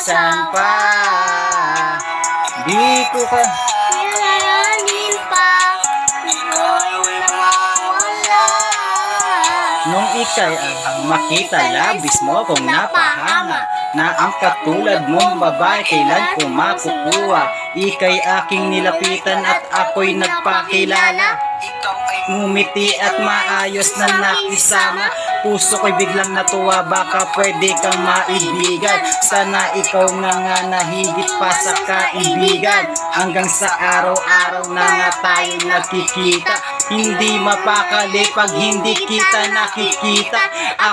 minsan pa di ko ka Nilalanin pa, ikaw nawawala. nung ika'y makita labis mo kung napahanga na ang katulad mong babae kailan ko makukuha. Ika'y aking nilapitan at ako'y nagpakilala. Ngumiti at maayos na nakisama. Puso ko'y biglang natuwa, baka pwede kang maibigan. Sana ikaw nga na higit pa sa kaibigan. Hanggang sa araw-araw na nga tayo nakikita. Hindi mapakali pag hindi kita nakikita.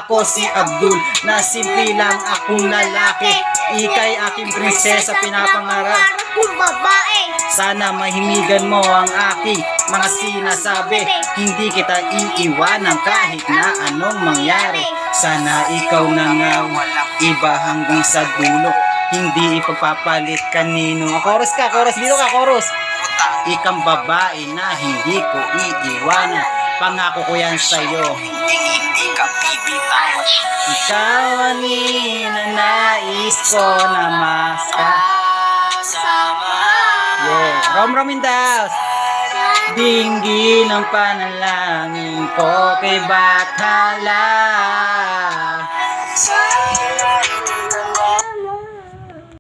Ako si Abdul, na simple lang akong lalaki. Ika'y aking prinsesa, pinapangarap kung babae. sana mahimigan mo ang aking mga sinasabi. Hindi kita iiwanan kahit na anong mangyari. Sana ikaw na nga iba hanggang sa dulo. Hindi ipagpapalit kanino. Chorus ka, chorus. Dito ka, chorus. Ikang babae na hindi ko iiwanan. Pangako ko yan sa'yo. Ikaw ang ninanais ko na yeah. Rom in the house. Dinggin ang panalangin ko kay Bathala.